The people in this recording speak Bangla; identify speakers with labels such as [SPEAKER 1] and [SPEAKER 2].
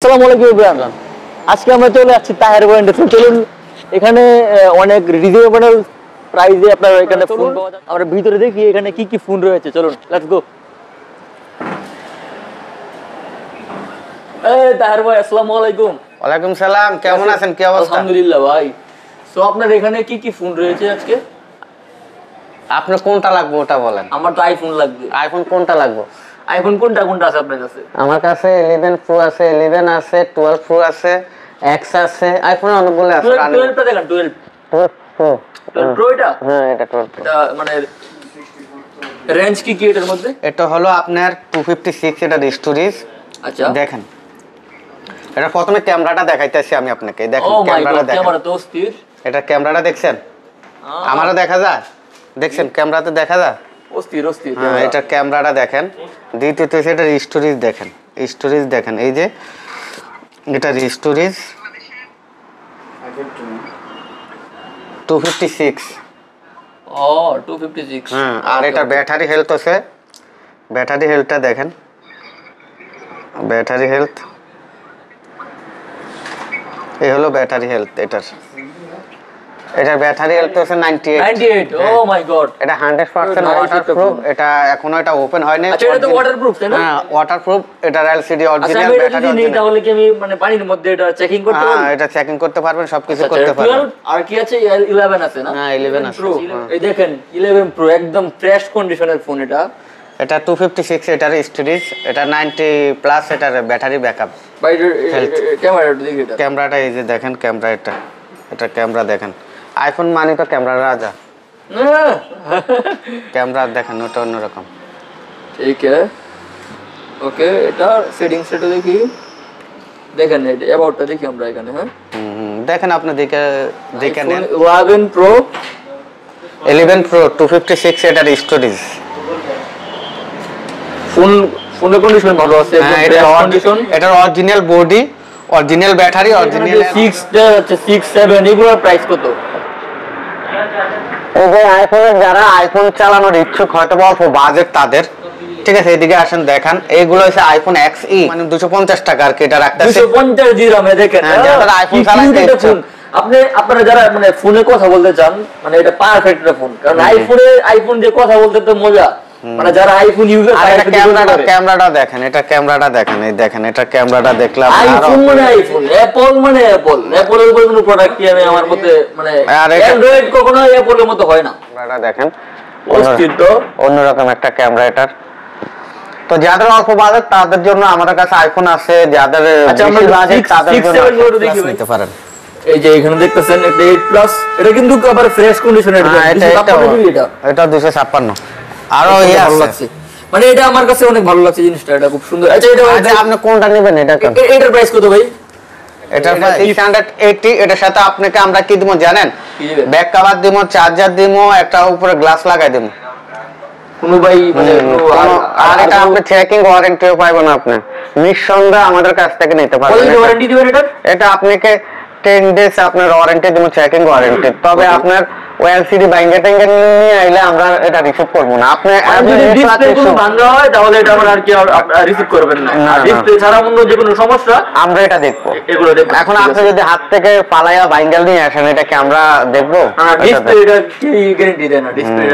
[SPEAKER 1] আসসালামু আলাইকুম ইব্রাহিম। আজকে আমরা চলে আসছি তাহের ব্র্যান্ডে। চলুন, এখানে অনেক রিজনেবল প্রাইসে আপনার এখানে ফোন পাওয়া যায়। আমরা ভিতরে দেখি এখানে কি কি ফোন রয়েছে। চলুন, লেটস গো। এই তাহের ভাই, আসসালামু আলাইকুম।
[SPEAKER 2] ওয়ালাইকুম সালাম, কেমন আছেন? কি অবস্থা?
[SPEAKER 1] আলহামদুলিল্লাহ ভাই। সো আপনার এখানে কি কি ফোন রয়েছে আজকে?
[SPEAKER 2] আপনার কোনটা লাগবে ওটা বলেন।
[SPEAKER 1] আমার তো আইফোন লাগবে।
[SPEAKER 2] আইফোন কোনটা লাগবে?
[SPEAKER 1] আইফোন কোনটা কোনটা আছে আপনার কাছে?
[SPEAKER 2] আমার কাছে 11 প্রো আছে, 11 আছে, 12 প্রো আছে, এক্স আছে, আইফোন অনেকগুলো আছে।
[SPEAKER 1] 12 টা দেখেন, 12
[SPEAKER 2] প্রো।
[SPEAKER 1] 12 প্রো এটা?
[SPEAKER 2] হ্যাঁ, এটা 12 প্রো।
[SPEAKER 1] এটা মানে রেঞ্জ কি কি এটার মধ্যে?
[SPEAKER 2] এটা হলো আপনার 256, এটা স্টোরেজ।
[SPEAKER 1] আচ্ছা,
[SPEAKER 2] দেখেন, এটা প্রথমে ক্যামেরাটা দেখাইতেছি আমি আপনাকে। দেখেন
[SPEAKER 1] ও মাই
[SPEAKER 2] ক্যামেরাটা
[SPEAKER 1] গড,
[SPEAKER 2] দেখেন।
[SPEAKER 1] ক্যামেরা তো অস্থির।
[SPEAKER 2] এটা ক্যামেরাটা দেখছেন? আমারও দেখা যায়। দেখছেন ক্যামেরাতে দেখা যায়?
[SPEAKER 1] অস্থির অস্থির।
[SPEAKER 2] হ্যাঁ, এটা ক্যামেরাটা দেখেন। দ্বিতীয়ত এটা স্টোরেজ দেখেন। স্টোরেজ দেখেন, এই যে এটা স্টোরেজ 256।
[SPEAKER 1] ও 256।
[SPEAKER 2] হ্যাঁ, আর এটা ব্যাটারি হেলথ আছে। ব্যাটারি হেলথটা দেখেন। ব্যাটারি হেলথ, এই হলো ব্যাটারি হেলথ এটার। এটার ব্যাটারি হেলথ আছে 98।
[SPEAKER 1] ও মাই গড,
[SPEAKER 2] এটা 100% ওয়াটারপ্রুফ। এটা এখনো এটা ওপেন হয়নি।
[SPEAKER 1] আচ্ছা, এটা তো ওয়াটারপ্রুফ তাই না?
[SPEAKER 2] হ্যাঁ, ওয়াটারপ্রুফ। এটা এলসিডি
[SPEAKER 1] আচ্ছা,
[SPEAKER 2] অরিজিনাল ব্যাটারি
[SPEAKER 1] যদি নেই তাহলে কি আমি মানে পানির মধ্যে এটা চেকিং করতে পারবো?
[SPEAKER 2] হ্যাঁ, এটা চেকিং করতে পারবেন, সবকিছু
[SPEAKER 1] আচ্ছা,
[SPEAKER 2] করতে পারবেন।
[SPEAKER 1] 12 আর কি আছে? 11 আছে না?
[SPEAKER 2] হ্যাঁ, 11 আছে।
[SPEAKER 1] Pro। এই দেখেন 11 প্রো একদম ফ্রেশ কন্ডিশনের ফোন এটা।
[SPEAKER 2] এটা 256, এটার স্টোরেজ। এটা 90 প্লাস, এটার ব্যাটারি ব্যাকআপ।
[SPEAKER 1] বাইরে ক্যামেরাটা দেখি এটা।
[SPEAKER 2] ক্যামেরাটা এই যে দেখেন, ক্যামেরা এটা। এটা ক্যামেরা দেখেন। আইফোন মানে তো ক্যামেরা রাজা। ক্যামেরা দেখেন, ওটা অন্যরকম।
[SPEAKER 1] ঠিক আছে, ওকে। এটা সেটিংস এটা দেখি। দেখেন এটা অ্যাবাউটটা দেখি আমরা এখানে। হ্যাঁ,
[SPEAKER 2] দেখেন, আপনি দেখে নেন।
[SPEAKER 1] 11 প্রো
[SPEAKER 2] 11 প্রো 256, এটার স্টোরেজ।
[SPEAKER 1] ফোনের কন্ডিশন ভালো আছে,
[SPEAKER 2] হ্যাঁ,
[SPEAKER 1] একদম
[SPEAKER 2] এটা
[SPEAKER 1] ফ্রেশ কন্ডিশন।
[SPEAKER 2] এটার original body, original battery, original
[SPEAKER 1] 6 টা আছে, 6 7 এগুলোর প্রাইস কত?
[SPEAKER 2] এই যে আইফোনের যারা আইফোন চালানোর ইচ্ছুক, হয়তো অল্প বাজেট তাদের, ঠিক আছে, এদিকে আসেন দেখান। এইগুলো হচ্ছে আইফোন XE, মানে 250 টাকা আর কি এটা রাখতেছে।
[SPEAKER 1] 250 দিরহামে দেখেন।
[SPEAKER 2] যারা আইফোন চালাতে ইচ্ছুক,
[SPEAKER 1] আপনারা যারা মানে ফোনে কথা বলতে চান, মানে এটা পারফেক্ট একটা ফোন। কারণ আইফোন দিয়ে কথা বলতে তো মজা। মানে যারা আইফোন ইউজার,
[SPEAKER 2] আর এটা ক্যামেরাটা দেখেন। এটা ক্যামেরাটা দেখেন, এই দেখেন, এটা ক্যামেরাটা দেখলাম।
[SPEAKER 1] আইফোন মানে আইফোন, অ্যাপল মানে অ্যাপল। অ্যাপলের কোনো প্রোডাক্ট কি আমি আমার মতে মানে অ্যান্ড্রয়েড কখনো অ্যাপলের মতো হয় না।
[SPEAKER 2] ক্যামেরাটা দেখেন,
[SPEAKER 1] অস্থিত
[SPEAKER 2] অন্যরকম একটা ক্যামেরা এটার। তো যাদের অল্প বাজেট তাদের জন্য আমাদের কাছে আইফোন আছে, যাদের বেশি বাজেট তাদের জন্য নিতে পারেন।
[SPEAKER 1] এই যে এখানে দেখতেছেন একটা 8 প্লাস, এটা কিন্তু আবার ফ্রেশ কন্ডিশনে।
[SPEAKER 2] এটা 256। আরো ভালো লাগছে,
[SPEAKER 1] মানে এটা আমার কাছে অনেক ভালো লাগছে জিনিসটা, এটা খুব সুন্দর। আচ্ছা, এটা
[SPEAKER 2] আপনি কোনটা নেবেন?
[SPEAKER 1] এটার প্রাইস কত ভাই?
[SPEAKER 2] এটার প্রাইস 680। এটার সাথে আপনাকে আমরা কি দিব জানেন? ব্যাক কভার দিব, চার্জার দিব, একটা উপরে গ্লাস লাগাই দিব।
[SPEAKER 1] কোনো ভাই মানে
[SPEAKER 2] আর এটা আপনি চেকিং ওয়ারেন্টিও পাবেন। আপনি নিঃসন্দেহে আমাদের কাছ থেকে নিতে পারবেন।
[SPEAKER 1] কত ওয়ারেন্টি দিবেন এটা?
[SPEAKER 2] এটা আপনাকে 10 ডেজ আপনার ওয়ারেন্টি দিব, চেকিং ওয়ারেন্টি। তবে আপনার ওএলসিডি বাইন্ডার টেঙ্গার নিয়ে আইলে আমরা এটা রিসিভ করব না। আপনি
[SPEAKER 1] যদি ডিসপ্লে কোনো ভাঙা হয় তাহলে এটা আমরা আর কি রিসিভ করবেন না। আর ডিসপ্লে ছাড়া অন্য যে কোনো সমস্যা আমরা এটা দেখব, এগুলো দেখব। এখন আপনি যদি হাত থেকে পালায়া বাইন্ডার নিয়ে আসেন, এটা কি আমরা দেখব? ডিসপ্লে এটা কি গ্যারান্টি দেয় না? ডিসপ্লে